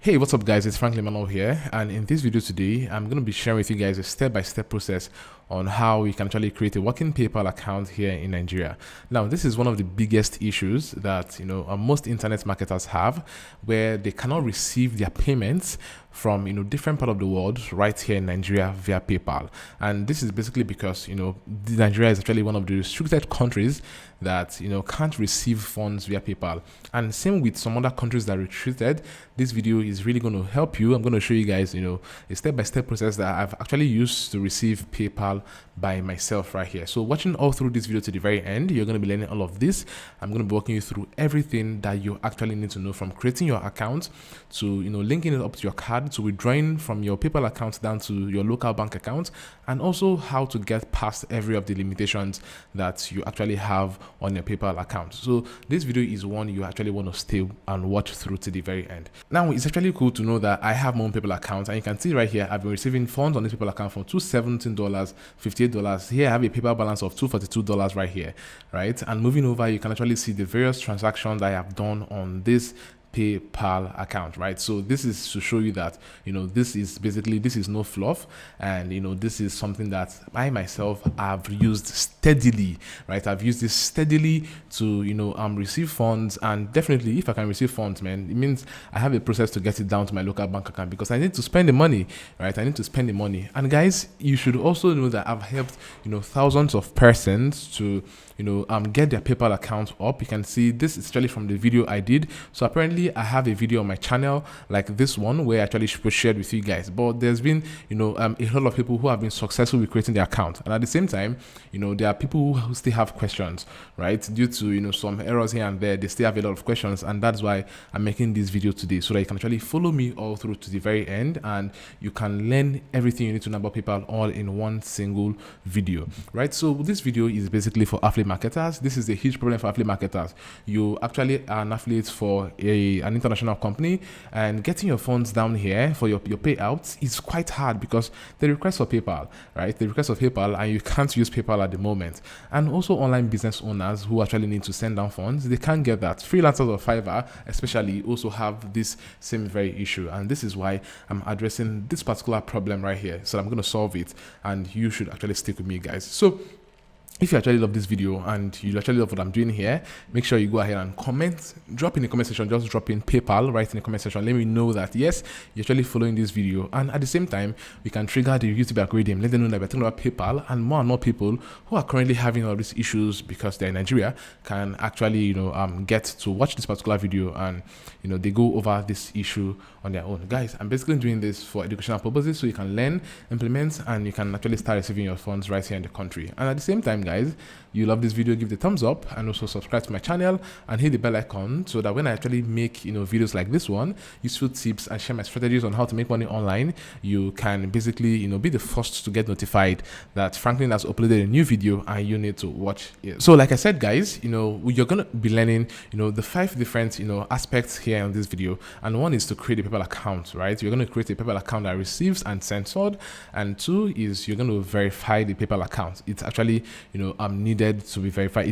Hey, what's up guys, it's Franklin Manuel here, and in this video today I'm going to be sharing with you guys a step-by-step process on how we can actually create a working PayPal account here in Nigeria. Now this is one of the biggest issues that most internet marketers have, where they cannot receive their payments from different part of the world right here in Nigeria via PayPal. And this is basically because Nigeria is actually one of the restricted countries that can't receive funds via PayPal. And same with some other countries that retreated. This video is really going to help you. I'm going to show you guys a step-by-step process that I've actually used to receive PayPal by myself right here. So watching all through this video to the very end, you're going to be learning all of this. I'm going to be walking you through everything that you actually need to know, from creating your account to linking it up to your card, to withdrawing from your PayPal account down to your local bank account, and also how to get past every of the limitations that you actually have on your PayPal account. So this video is one you actually want to stay and watch through to the very end. Now it's actually cool to know that I have my own PayPal account, and you can see right here I've been receiving funds on this PayPal account from $217, $58. Here I have a PayPal balance of $242 right here, right? And moving over, you can actually see the various transactions I have done on this PayPal account, right? So this is to show you that this is no fluff, and this is something that I myself have used steadily, right? I've used this steadily to receive funds, and definitely if I can receive funds, man, it means I have a process to get it down to my local bank account, because I need to spend the money, right? I need to spend the money. And guys, you should also know that I've helped thousands of persons to get their PayPal account up. You can see this is actually from the video I did. So apparently I have a video on my channel like this one where I actually shared with you guys, but there's been a lot of people who have been successful with creating their account, and at the same time there are people who still have questions, right? Due to some errors here and there, they still have a lot of questions, and that's why I'm making this video today, so that you can actually follow me all through to the very end, and you can learn everything you need to know about PayPal all in one single video, right? So this video is basically for affiliate marketers. This is a huge problem for affiliate marketers. You actually are an affiliate for an international company, and getting your funds down here for your payouts is quite hard, because the request for PayPal, right? The request for PayPal, and you can't use PayPal at the moment. And also online business owners who actually need to send down funds, they can't get that. Freelancers of Fiverr especially also have this same very issue, and this is why I'm addressing this particular problem right here. So I'm going to solve it, and you should actually stick with me, guys. So if you actually love this video and you actually love what I'm doing here, make sure you go ahead and comment, drop in the comment section, just drop in PayPal right in the comment section. Let me know that yes, you're actually following this video, and at the same time we can trigger the YouTube algorithm, let them know that we're talking about PayPal, and more and more people who are currently having all these issues because they're in Nigeria can actually get to watch this particular video, and they go over this issue on their own. Guys, I'm basically doing this for educational purposes, so you can learn, implement, and you can actually start receiving your funds right here in the country. And at the same time, guys, you love this video, give the thumbs up, and also subscribe to my channel and hit the bell icon, so that when I actually make videos like this one, useful tips, and share my strategies on how to make money online, you can basically be the first to get notified that Franklin has uploaded a new video and you need to watch it. So like I said, guys, you're gonna be learning the 5 different aspects here on this video, and one is to create a PayPal account, right? You're going to create a PayPal account that receives and censored, and 2 is you're going to verify the PayPal account. It's actually needed to be verified.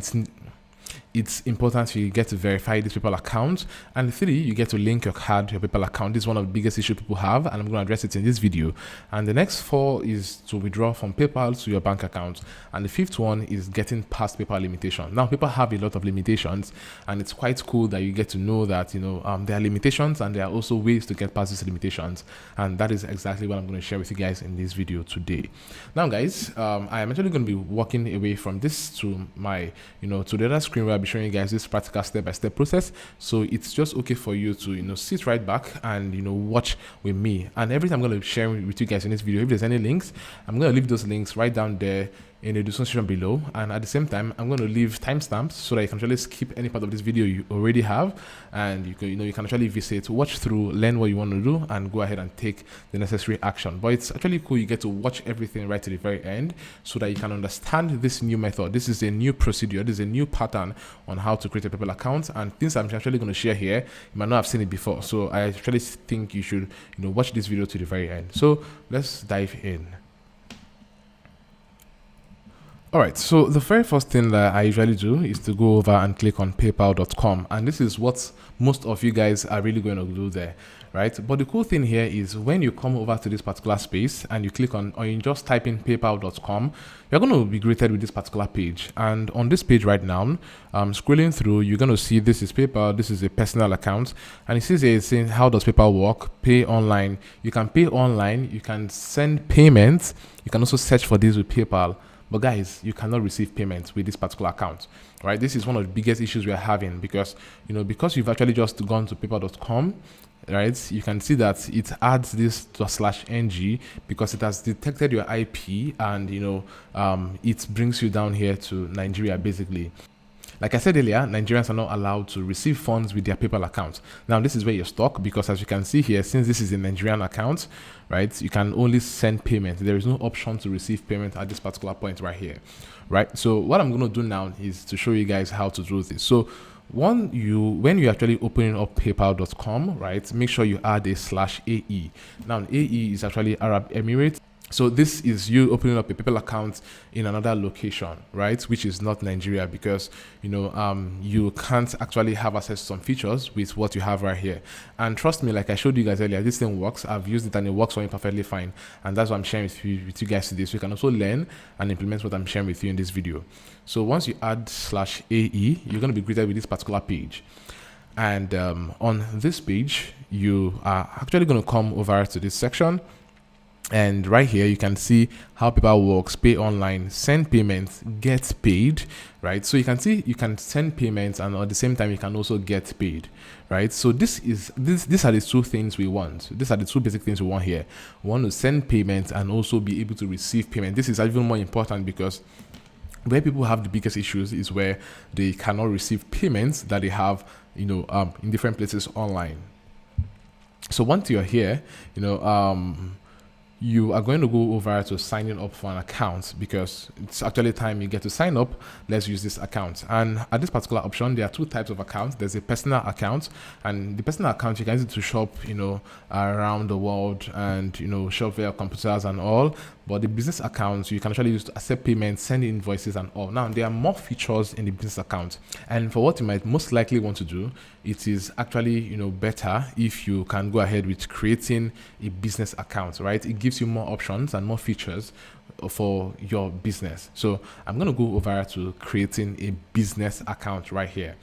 It's important you get to verify this PayPal account. And 3, you get to link your card to your PayPal account. This is one of the biggest issues people have, and I'm going to address it in this video. And the next 4 is to withdraw from PayPal to your bank account. And the 5th one is getting past PayPal limitation. Now, people have a lot of limitations, and it's quite cool that you get to know that there are limitations, and there are also ways to get past these limitations. And that is exactly what I'm going to share with you guys in this video today. Now, guys, I am actually going to be walking away from this to my to the other screen where I'll be showing you guys this practical step-by-step process. So it's just okay for you to sit right back and watch with me. And everything I'm going to share with you guys in this video, if there's any links, I'm going to leave those links right down there in the description below, and at the same time I'm going to leave timestamps so that you can actually skip any part of this video you already have, and you can actually visit, watch through, learn what you want to do, and go ahead and take the necessary action. But it's actually cool you get to watch everything right to the very end, so that you can understand this new method. This is a new procedure, this is a new pattern on how to create a PayPal account, and things I'm actually going to share here, you might not have seen it before. So I actually think you should watch this video to the very end. So let's dive in. All right, so the very first thing that I usually do is to go over and click on paypal.com, and this is what most of you guys are really going to do there, right? But the cool thing here is when you come over to this particular space and you click on, or you just type in paypal.com, you're going to be greeted with this particular page. And on this page right now, scrolling through, you're going to see this is PayPal, this is a personal account, and it says here, it's saying how does PayPal work? Pay online. You can pay online, you can send payments, you can also search for this with PayPal. But guys, you cannot receive payments with this particular account, right? This is one of the biggest issues we are having because, because you've actually just gone to paypal.com, right? You can see that it adds this to /ng because it has detected your IP and, it brings you down here to Nigeria, basically. Like I said earlier, Nigerians are not allowed to receive funds with their PayPal account. Now, this is where you're stuck because as you can see here, since this is a Nigerian account, right, you can only send payment. There is no option to receive payment at this particular point right here, right? So what I'm going to do now is to show you guys how to do this. So when you're actually opening up paypal.com, right, make sure you add a /AE. Now, AE is actually Arab Emirates. So this is you opening up a PayPal account in another location, right? Which is not Nigeria because, you can't actually have access to some features with what you have right here. And trust me, like I showed you guys earlier, this thing works. I've used it and it works for me perfectly fine. And that's what I'm sharing with you guys today. So you can also learn and implement what I'm sharing with you in this video. So once you add /AE, you're going to be greeted with this particular page. And on this page, you are actually going to come over to this section. And right here, you can see how PayPal works: pay online, send payments, get paid, right? So you can see you can send payments and at the same time, you can also get paid, right? So these are the two things we want. These are the two basic things we want here. We want to send payments and also be able to receive payment. This is even more important because where people have the biggest issues is where they cannot receive payments that they have, in different places online. So once you're here, you are going to go over to signing up for an account because it's actually time you get to sign up. Let's use this account. And at this particular option, there are two types of accounts. There's a personal account, and the personal account you can use it to shop, around the world and, shop via computers and all. But the business accounts you can actually use to accept payments, send invoices and all. Now, there are more features in the business account. And for what you might most likely want to do, it is actually, better if you can go ahead with creating a business account, right? It gives you more options and more features for your business. So I'm going to go over to creating a business account right here.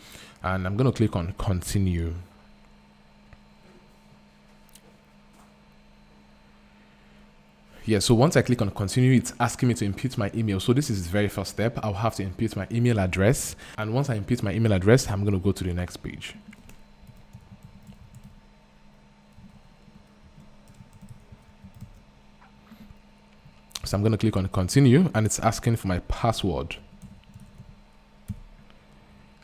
And I'm going to click on continue. Yeah, so once I click on continue, it's asking me to input my email. So this is the very first step. I'll have to input my email address. And once I input my email address, I'm going to go to the next page. So I'm going to click on continue and it's asking for my password.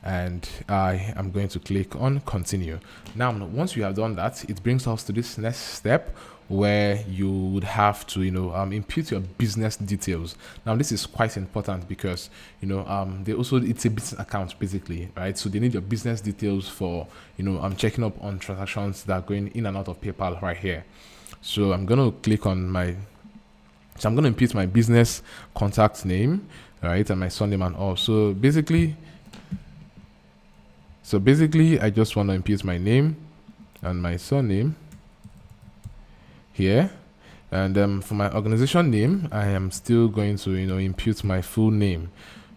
And I am going to click on continue. Now, once you have done that, it brings us to this next step where you would have to, input your business details. Now, this is quite important because, it's a business account basically, right? So they need your business details for, I'm checking up on transactions that are going in and out of PayPal right here. So I'm going to click on so I'm going to input my business contact name, right? And my surname and all. So basically, I just want to input my name and my surname here. And for my organization name, I am still going to, input my full name,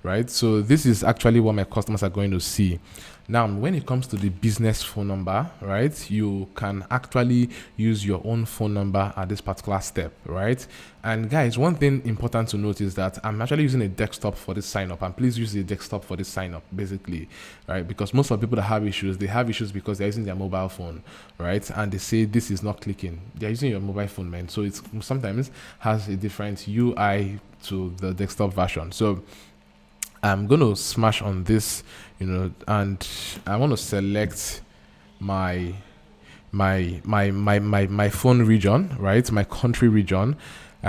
right? So this is actually what my customers are going to see. Now, when it comes to the business phone number, right, you can actually use your own phone number at this particular step, right? And guys, one thing important to note is that I'm actually using a desktop for this sign up, and please use the desktop for this sign up, basically, right? Because most of the people that have issues, they have issues because they're using their mobile phone, right? And they say this is not clicking. They're using your mobile phone, man. So it's sometimes has a different UI to the desktop version. So I'm going to smash on this, and I want to select my phone region, right? My country region.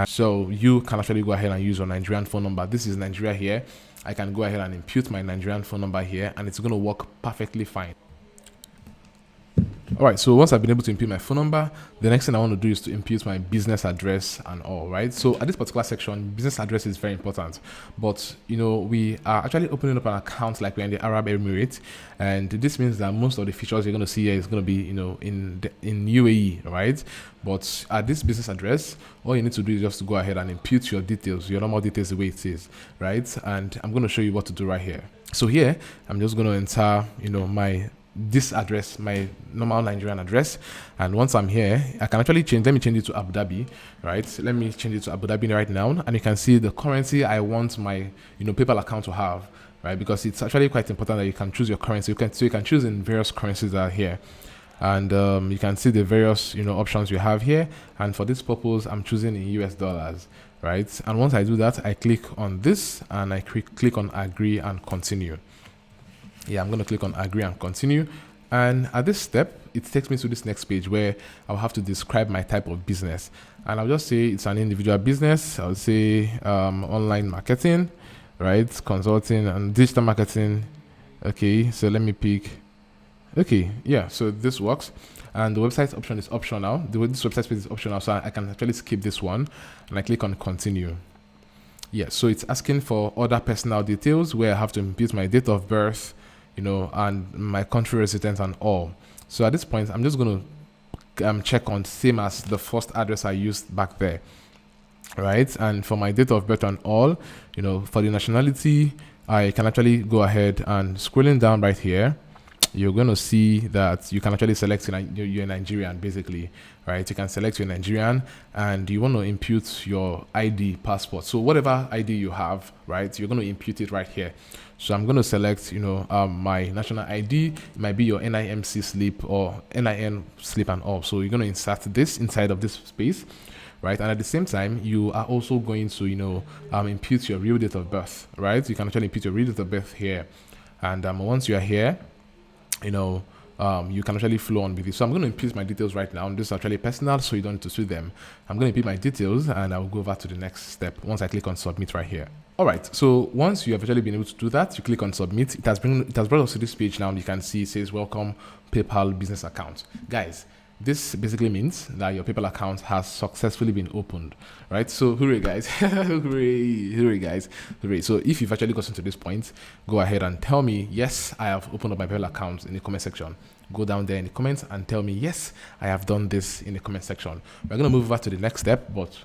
So you can actually go ahead and use your Nigerian phone number. This is Nigeria here. I can go ahead and input my Nigerian phone number here, and it's going to work perfectly fine. All right, so once I've been able to input my phone number, the next thing I want to do is to input my business address and all, right? So at this particular section, business address is very important, but we are actually opening up an account like we're in the Arab Emirates, and this means that most of the features you're going to see here is going to be, in UAE, right? But at this business address, all you need to do is just to go ahead and input your details, your normal details the way it is, right? And I'm going to show you what to do right here. So here, I'm just going to enter, this address, my normal Nigerian address, and once I'm here, I can actually let me change it to Abu Dhabi, right? Let me change it to Abu Dhabi right now, and you can see the currency I want my PayPal account to have, right? Because it's actually quite important that you can choose your currency. You can choose in various currencies that are here, and you can see the various options you have here. And for this purpose, I'm choosing in US dollars, right? And once I do that, I click on this and I click on agree and continue. Yeah, I'm going to click on agree and continue. And at this step, it takes me to this next page where I'll have to describe my type of business. And I'll just say it's an individual business. I'll say online marketing, right? Consulting and digital marketing. Okay, so let me pick. Okay, yeah, so this works. And the website option is optional. This website space is optional, so I can actually skip this one. And I click on continue. Yeah, so it's asking for other personal details where I have to input my date of birth, and my country residence and all. So at this point, I'm just going to check on same as the first address I used back there, right? And for my date of birth and all, for the nationality, I can actually go ahead and scrolling down right here, you're going to see that you can actually select you're Nigerian, basically, right? You can select your Nigerian, and you want to input your ID passport. So whatever ID you have, right, you're going to input it right here. So I'm going to select, my national ID. It might be your NIMC slip or NIN slip and all. So you're going to insert this inside of this space, right? And at the same time, you are also going to, input your real date of birth, right? You can actually input your real date of birth here. And once you are here, you can actually flow on with it. So I'm going to input my details right now. This is actually personal, so you don't need to see them. I'm going to input my details, and I'll go over to the next step once I click on submit right here. All right, so once you have actually been able to do that, you click on submit. It has brought us to this page now. You can see it says welcome PayPal business account. Guys, this basically means that your PayPal account has successfully been opened, right? So hooray, guys. hooray, guys. Hooray. So if you've actually gotten to this point, go ahead and tell me, yes, I have opened up my PayPal account in the comment section. Go down there in the comments and tell me, yes, I have done this in the comment section. We're going to move over to the next step, but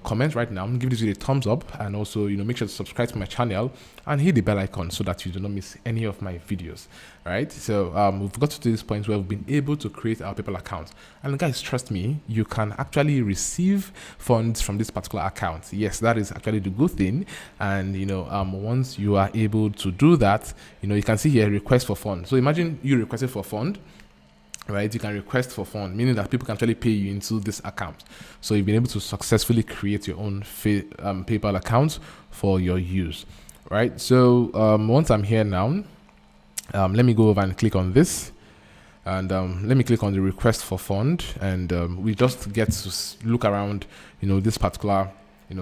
comment right now, give this video a thumbs up, and also make sure to subscribe to my channel and hit the bell icon so that you do not miss any of my videos. Right, so we've got to this point where we've been able to create our PayPal account, and guys, trust me, you can actually receive funds from this particular account. Yes, that is actually the good thing. And once you are able to do that, you can see here request for fund. So imagine you requested for fund, right? You can request for fund, meaning that people can actually pay you into this account. So you've been able to successfully create your own PayPal account for your use, right? So once I'm here now, let me go over and click on this, and let me click on the request for fund, and we just get to look around this particular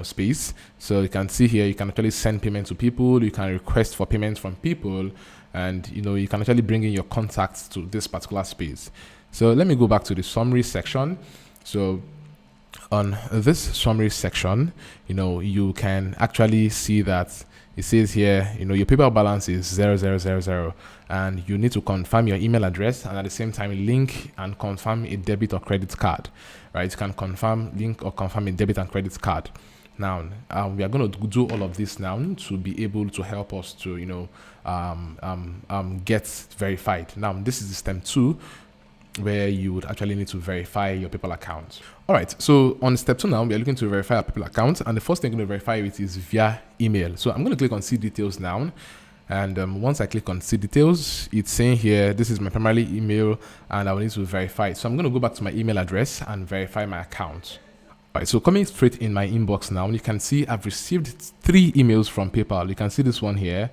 space. So you can see here, you can actually send payment to people, you can request for payments from people, and you can actually bring in your contacts to this particular space. So let me go back to the summary section. So on this summary section, you can actually see that it says here, your PayPal balance is 0000, and you need to confirm your email address, and at the same time link and confirm a debit or credit card, right? You can link or confirm a debit and credit card. Now, we are going to do all of this now to be able to help us to, get verified. Now, this is step 2, where you would actually need to verify your PayPal account. All right, so on step 2 now, we are looking to verify our PayPal account, and the first thing I'm going to verify it is via email. So I'm going to click on see details now, and once I click on see details, it's saying here, this is my primary email, and I will need to verify it. So I'm going to go back to my email address and verify my account. All right, so coming straight in my inbox now, you can see I've received 3 emails from PayPal. You can see this one here.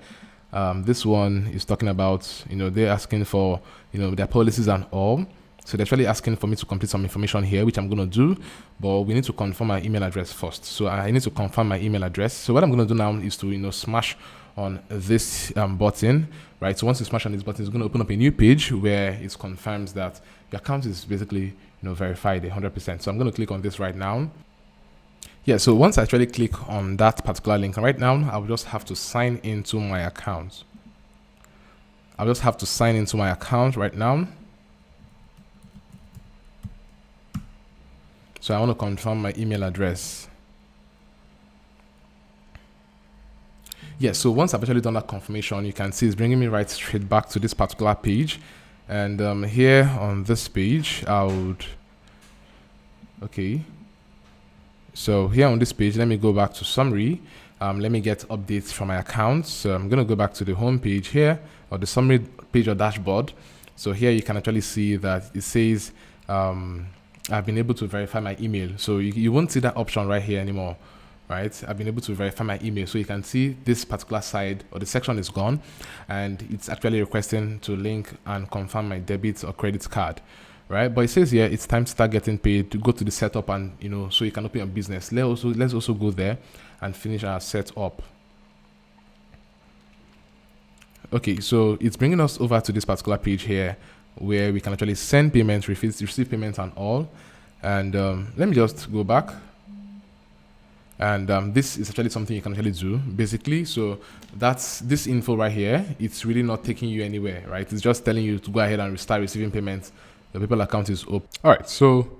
This one is talking about, they're asking for, their policies and all. So they're actually asking for me to complete some information here, which I'm going to do, but we need to confirm my email address first. So I need to confirm my email address. So what I'm going to do now is to, smash on this button, right? So once you smash on this button, it's going to open up a new page where it confirms that your account is basically verified 100%. So I'm going to click on this right now. Yeah, so once I actually click on that particular link right now, I'll just have to sign into my account. I'll just have to sign into my account right now. So I want to confirm my email address. Yeah, so once I've actually done that confirmation, you can see it's bringing me right straight back to this particular page. And here on this page, so here on this page, let me go back to summary. Let me get updates from my account. So I'm going to go back to the home page here, or the summary page or dashboard. So here you can actually see that it says I've been able to verify my email. So you won't see that option right here anymore, right? I've been able to verify my email. So you can see this particular side or the section is gone, and it's actually requesting to link and confirm my debit or credit card, right? But it says here it's time to start getting paid, to go to the setup and so you can open your business. Let's also go there and finish our setup. Okay, so it's bringing us over to this particular page here where we can actually send payments, receive payments and all. And let me just go back. And this is actually something you can actually do basically. So that's this info right here. It's really not taking you anywhere, right? It's just telling you to go ahead and start receiving payments. The PayPal account is open. All right, so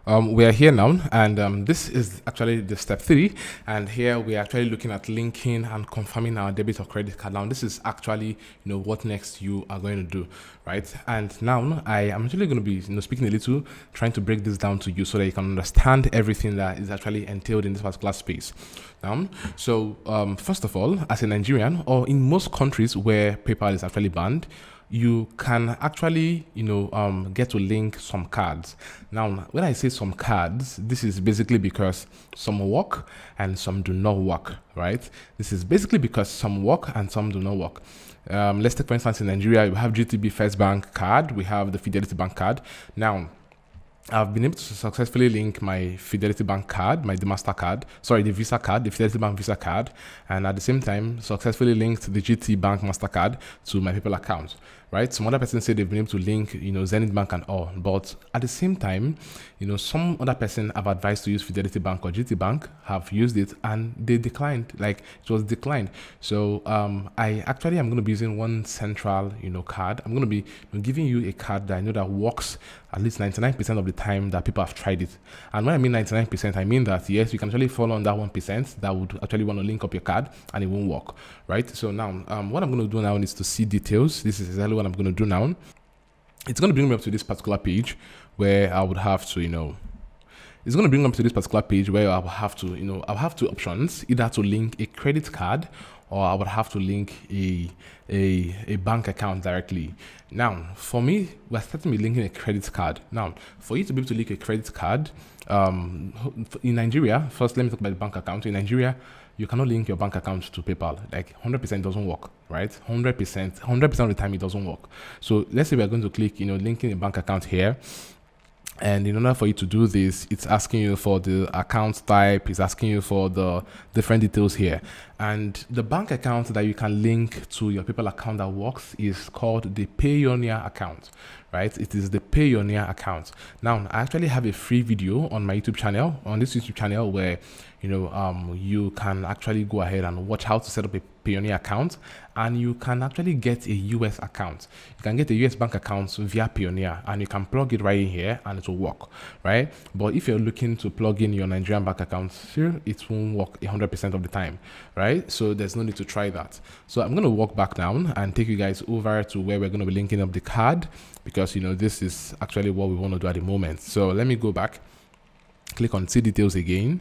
we are here now, and this is actually the step 3, and here we are actually looking at linking and confirming our debit or credit card. Now this is actually what next you are going to do, right? And now I am actually going to be speaking a little, trying to break this down to you so that you can understand everything that is actually entailed in this particular space. So first of all, as a Nigerian, or in most countries where PayPal is actually banned, you can actually get to link some cards. Now when I say some cards, this is basically because some work and some do not work, right? This is basically because some work and some do not work. Let's take for instance in Nigeria, we have GTB First Bank card, we have the Fidelity Bank card. Now I've been able to successfully link my Fidelity Bank card, the Visa card, the Fidelity Bank Visa card, and at the same time successfully linked the GT Bank MasterCard to my PayPal account, right? Some other person said they've been able to link, Zenith Bank and all, but at the same time, some other person have advised to use Fidelity Bank or GT Bank, have used it and they declined, like it was declined. So I actually am going to be using one central, card. I'm going to be giving you a card that I know that works at least 99% of the time that people have tried it. And when I mean 99%, I mean that yes, you can actually fall on that 1% that would actually want to link up your card and it won't work, right? So now what I'm going to do now is to see details. This is exactly what I'm going to do now. It's going to bring me up to this particular page where I would have to, it's going to bring me up to this particular page where I will have to, I'll have two options, either to link a credit card or I would have to link a bank account directly. Now, for me, we're starting with linking a credit card. Now, for you to be able to link a credit card, in Nigeria, first, let me talk about the bank account. In Nigeria, you cannot link your bank account to PayPal. Like 100% doesn't work, right? 100% of the time it doesn't work. So let's say we're going to click, linking a bank account here. And in order for you to do this, it's asking you for the account type, it's asking you for the different details here. And the bank account that you can link to your PayPal account that works is called the Payoneer account, right? It is the Payoneer account. Now, I actually have a free video on my YouTube channel, on this YouTube channel, where you can actually go ahead and watch how to set up a Payoneer account, and you can actually get a US account. You can get a US bank account via Payoneer, and you can plug it right in here and it will work, right? But if you're looking to plug in your Nigerian bank account here, it won't work 100% of the time, right? So there's no need to try that. So I'm going to walk back down and take you guys over to where we're going to be linking up the card, because this is actually what we want to do at the moment. So let me go back, click on see details again,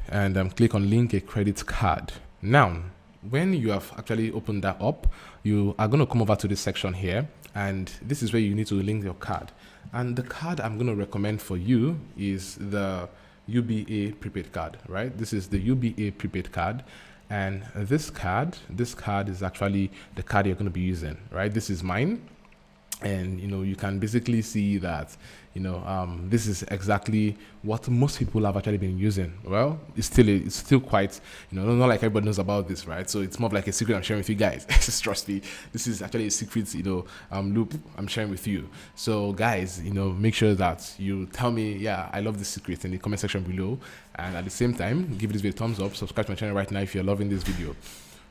and click on link a credit card. Now, when you have actually opened that up, you are going to come over to this section here, and this is where you need to link your card. And the card I'm going to recommend for you is the UBA prepaid card, right? This is the UBA prepaid card, and this card is actually the card you're going to be using, right? This is mine. And you can basically see that this is exactly what most people have actually been using. Well, it's still quite, not like everybody knows about this, right? So it's more of like a secret I'm sharing with you guys. Just trust me, this is actually a secret loop I'm sharing with you. So guys, make sure that you tell me, yeah, I love this secret, in the comment section below. And at the same time, give this video a thumbs up, subscribe to my channel right now if you're loving this video.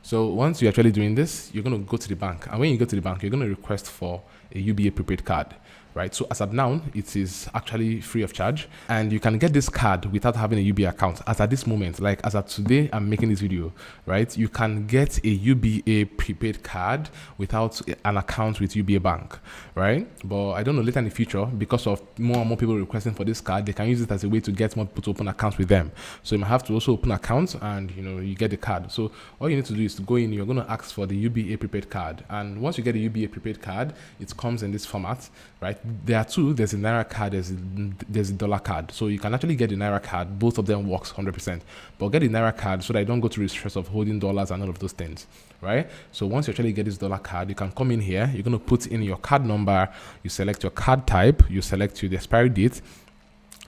So once you're actually doing this, you're going to go to the bank. And when you go to the bank, you're going to request for a UBA prepaid card, right? So as of now, it is actually free of charge. And you can get this card without having a UBA account. As at this moment, like as of today, I'm making this video, right? You can get a UBA prepaid card without an account with UBA Bank, right? But I don't know, later in the future, because of more and more people requesting for this card, they can use it as a way to get more people to open accounts with them. So you might have to also open accounts and, you get the card. So all you need to do is to go in, you're going to ask for the UBA prepaid card. And once you get the UBA prepaid card, it comes in this format, right? There are two. There's a Naira card, there's a dollar card. So you can actually get the Naira card. Both of them works 100%. But get the Naira card so that you don't go through the stress of holding dollars and all of those things, right? So once you actually get this dollar card, you can come in here. You're going to put in your card number. You select your card type. You select the expiry date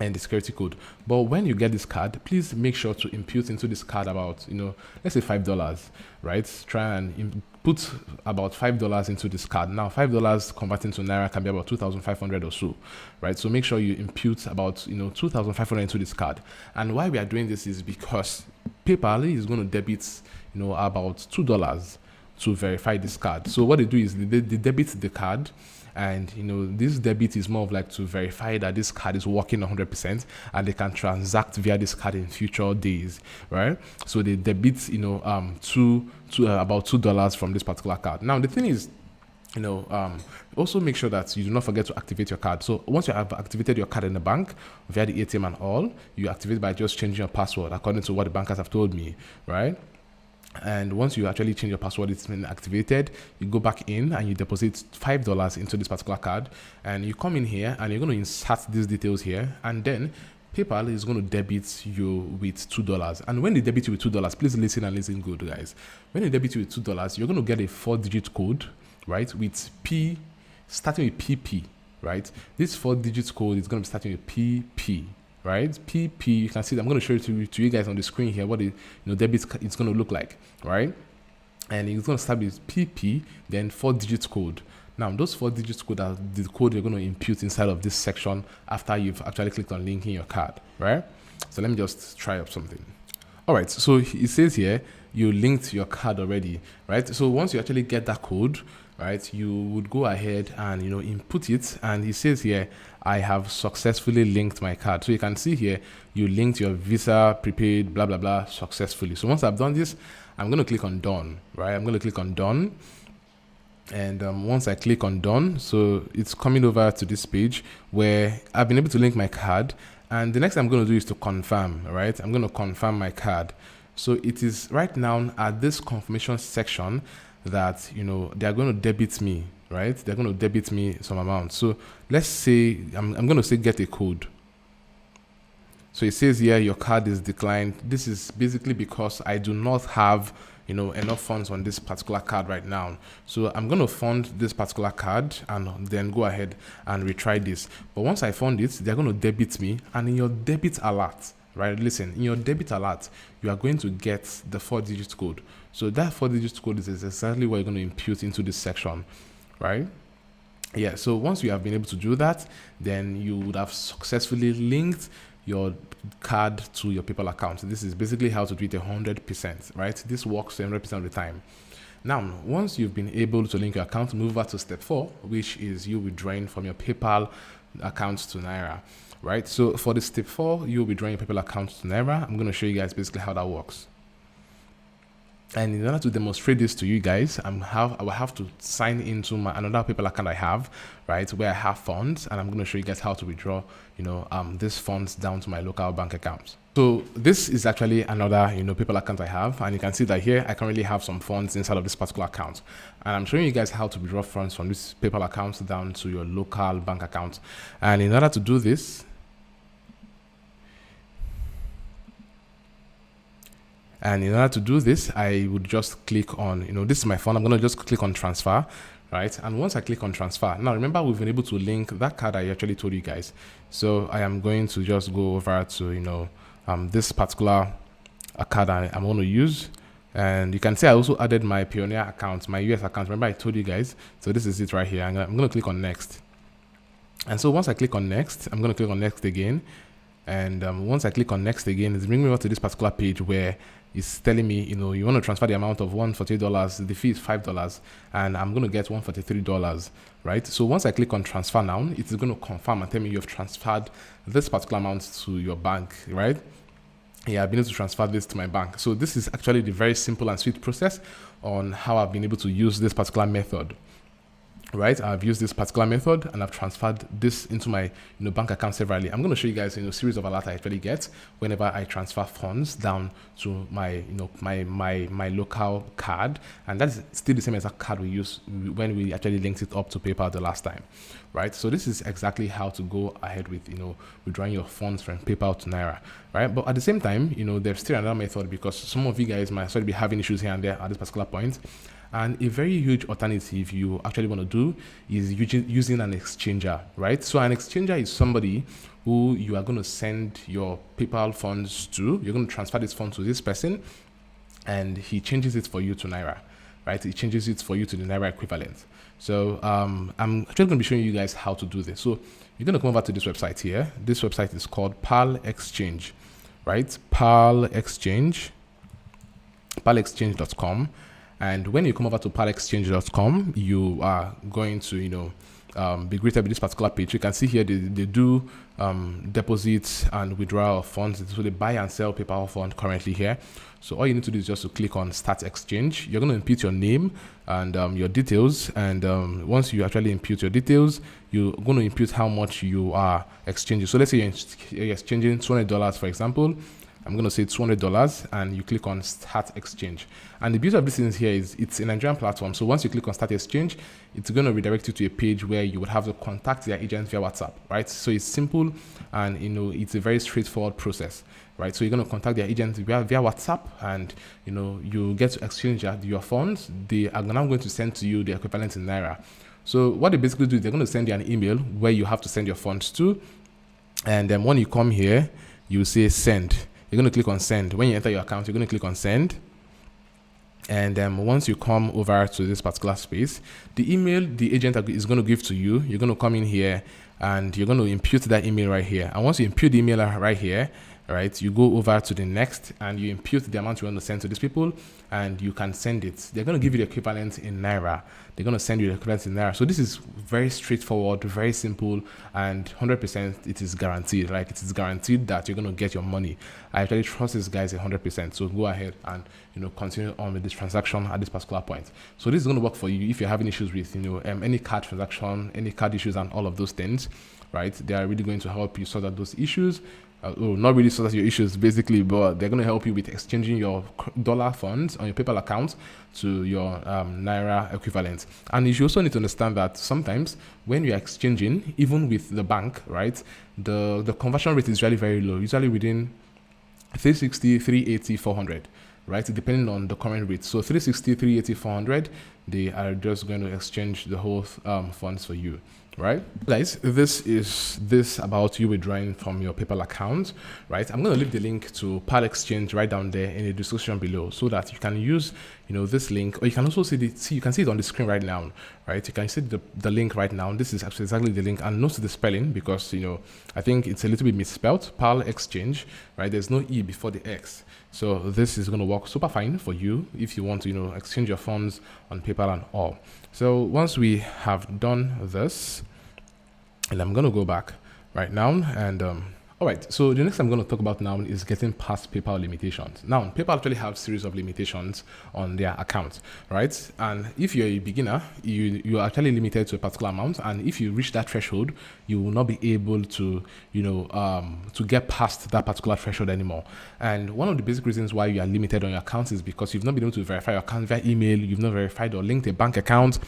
and the security code. But when you get this card, please make sure to impute into this card about, let's say $5, right? Try and put about $5 into this card. Now, $5 converting to Naira can be about 2,500 or so, right? So make sure you impute about, 2,500 into this card. And why we are doing this is because PayPal is going to debit, about $2 to verify this card. So what they do is they debit the card. And this debit is more of like to verify that this card is working 100% and they can transact via this card in future days, right? So they debit about $2 from this particular card. Now the thing is, also make sure that you do not forget to activate your card. So once you have activated your card in the bank via the ATM and all, you activate by just changing your password according to what the bankers have told me, right? And once you actually change your password, it's been activated, you go back in and you deposit $5 into this particular card, and you come in here and you're going to insert these details here, and then PayPal is going to debit you with $2. And when they debit you with $2, please listen and listen good, guys. When they debit you with $2, you're going to get a 4-digit code, right, with starting with PP, right? This 4-digit code is going to be starting with PP, right? PP, you can see that I'm going to show it to you guys on the screen here what the debit it's going to look like, right? And it's going to start with PP, then 4-digit code. Now those 4-digit code are the code you're going to impute inside of this section after you've actually clicked on linking your card, right? So let me just try up something. All right, so it says here you linked your card already, right? So once you actually get that code, right, you would go ahead and input it, and it says here I have successfully linked my card. So you can see here you linked your Visa prepaid blah blah blah successfully. So once I've done this, I'm going to click on done, right? I'm going to click on done, and once I click on done, so it's coming over to this page where I've been able to link my card, and the next thing I'm going to do is to confirm, right? I'm going to confirm my card. So it is right now at this confirmation section that they are going to debit me, right? They're going to debit me some amount. So let's say I'm going to say get a code. So it says here your card is declined. This is basically because I do not have enough funds on this particular card right now. So I'm going to fund this particular card and then go ahead and retry this. But once I fund it, they're going to debit me, and in your debit alert, right? Listen, in your debit alert, you are going to get the 4-digit code. So that 4-digit code is exactly what you're going to impute into this section, right? Yeah, so once you have been able to do that, then you would have successfully linked your card to your PayPal account. This is basically how to do it 100%, right? This works 100% of the time. Now, once you've been able to link your account, move over to step 4, which is you withdrawing from your PayPal account to Naira, right? So for the step 4, you'll be drawing your PayPal account to Naira. I'm going to show you guys basically how that works. And in order to demonstrate this to you guys, I will have to sign into another PayPal account I have, right, where I have funds, and I'm going to show you guys how to withdraw, these funds down to my local bank account. So this is actually another, PayPal account I have, and you can see that here I currently have some funds inside of this particular account, and I'm showing you guys how to withdraw funds from this PayPal account down to your local bank account. And in order to do this, I would just click on, this is my phone. I'm going to just click on transfer, right? And once I click on transfer, now remember we've been able to link that card I actually told you guys. So I am going to just go over to this particular card I'm going to use. And you can see I also added my Payoneer account, my US account. Remember I told you guys. So this is it right here. I'm going to click on next. And so once I click on next, I'm going to click on next again. And once I click on next again, it's bringing me over to this particular page where it's telling me, you want to transfer the amount of $148. The fee is $5, and I'm going to get $143, right? So once I click on transfer now, it's going to confirm and tell me you have transferred this particular amount to your bank, right? Yeah, I've been able to transfer this to my bank. So this is actually the very simple and sweet process on how I've been able to use this particular method. Right, I've used this particular method and I've transferred this into my bank account severally. I'm going to show you guys a series of alerts I actually get whenever I transfer funds down to my my local card, and that's still the same exact card we used when we actually linked it up to PayPal the last time. Right, so this is exactly how to go ahead with withdrawing your funds from PayPal to Naira. Right, but at the same time, there's still another method, because some of you guys might still be having issues here and there at this particular point. And a very huge alternative you actually want to do is using an exchanger, right? So an exchanger is somebody who you are going to send your PayPal funds to. You're going to transfer this fund to this person, and he changes it for you to Naira, right? He changes it for you to the Naira equivalent. So I'm actually going to be showing you guys how to do this. So you're going to come over to this website here. This website is called PAL Exchange, right? PAL Exchange, palexchange.com. And when you come over to palexchange.com, you are going to, be greeted with this particular page. You can see here they do deposits and withdrawal of funds. So they buy and sell PayPal fund currently here. So all you need to do is just to click on Start Exchange. You're going to input your name and your details. And once you actually input your details, you're going to input how much you are exchanging. So let's say you're exchanging $200, for example. I'm going to say $200, and you click on Start Exchange. And the beauty of this thing here is it's a Nigerian platform. So once you click on Start Exchange, it's going to redirect you to a page where you would have to contact their agent via WhatsApp, right? So it's simple, and it's a very straightforward process, right? So you're going to contact their agent via WhatsApp, and you get to exchange your funds. They are now going to send to you the equivalent in Naira. So what they basically do is they're going to send you an email where you have to send your funds to, and then when you come here, you say send. You're going to click on send. When you enter your account, you're going to click on send. And once you come over to this particular space, the email the agent is going to give to you, you're going to come in here and you're going to impute that email right here. And once you impute the email right here, right, you go over to the next and you impute the amount you want to send to these people, and you can send it. They're going to give you the equivalent in Naira. They're going to send you the equivalent in Naira. So this is very straightforward, very simple, and 100% it is guaranteed. Like, it is guaranteed that you're going to get your money. I actually trust these guys 100%. So go ahead and continue on with this transaction at this particular point. So this is going to work for you if you're having issues with any card transaction, any card issues, and all of those things. Right? They are really going to help you sort out those issues. Not really sort out your issues basically, but they're going to help you with exchanging your dollar funds on your PayPal account to your Naira equivalent. And you also need to understand that sometimes when you're exchanging, even with the bank, right, the conversion rate is usually very low, usually within 360, 380, 400. Right, depending on the current rate. So 360, 380, 400, they are just going to exchange the whole funds for you. Right, guys, this is about you withdrawing from your PayPal account. Right, I'm going to leave the link to PAL Exchange right down there in the description below, so that you can use this link, or you can also you can see it on the screen right now. Right, you can see the link right now. This is actually exactly the link, and note the spelling, because I think it's a little bit misspelled. PAL Exchange, right? There's no E before the X. So this is going to work super fine for you if you want to exchange your funds on PayPal and all. So once we have done this, and I'm going to go back right now, and all right, so the next I'm going to talk about now is getting past PayPal limitations. Now, PayPal actually have a series of limitations on their account, right? And if you're a beginner, you are actually limited to a particular amount, and if you reach that threshold, you will not be able to, to get past that particular threshold anymore. And one of the basic reasons why you are limited on your account is because you've not been able to verify your account via email, you've not verified or linked a bank account,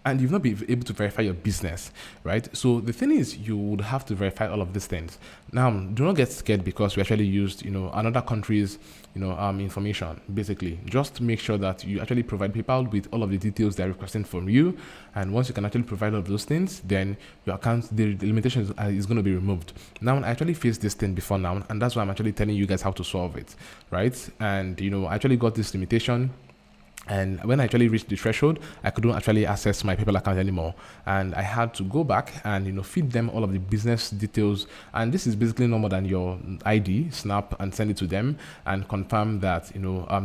and you've not been able to verify your business, right? So the thing is, you would have to verify all of these things. Now, do not get scared because we actually used, another country's, information. Basically, just make sure that you actually provide PayPal with all of the details they're requesting from you. And once you can actually provide all of those things, then your account, the limitations is going to be removed. Now, I actually faced this thing before now, and that's why I'm actually telling you guys how to solve it, right? And I actually got this limitation. And when I actually reached the threshold, I couldn't actually access my PayPal account anymore. And I had to go back and, feed them all of the business details. And this is basically no more than your ID, snap, and send it to them and confirm that,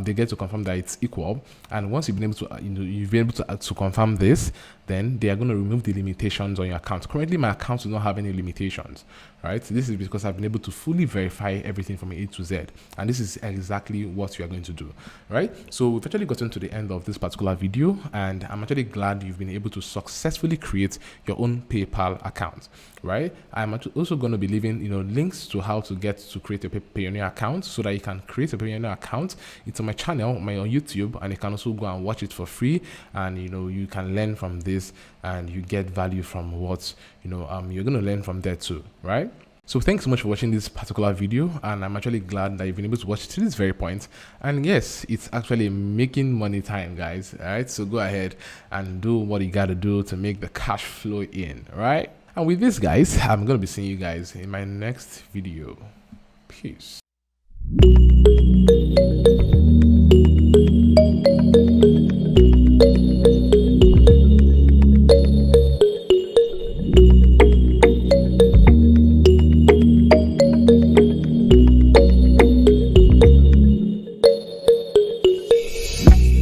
they get to confirm that it's equal. And once you've been able to, you've been able to confirm this, then they are going to remove the limitations on your account. Currently, my account does not have any limitations, right? This is because I've been able to fully verify everything from A to Z. And this is exactly what you are going to do, right? So we've actually gotten to the end of this particular video, and I'm actually glad you've been able to successfully create your own PayPal account, right? I'm also going to be leaving, links to how to get to create a Payoneer account so that you can create a Payoneer account. It's on my channel, on YouTube, and you can also go and watch it for free, and you can learn from this and you get value from what you're going to learn from there too, right? So thanks so much for watching this particular video, and I'm actually glad that you've been able to watch it to this very point. And yes, it's actually making money time, guys. All right, so go ahead and do what you got to do to make the cash flow in, right? And with this, guys, I'm going to be seeing you guys in my next video. Peace.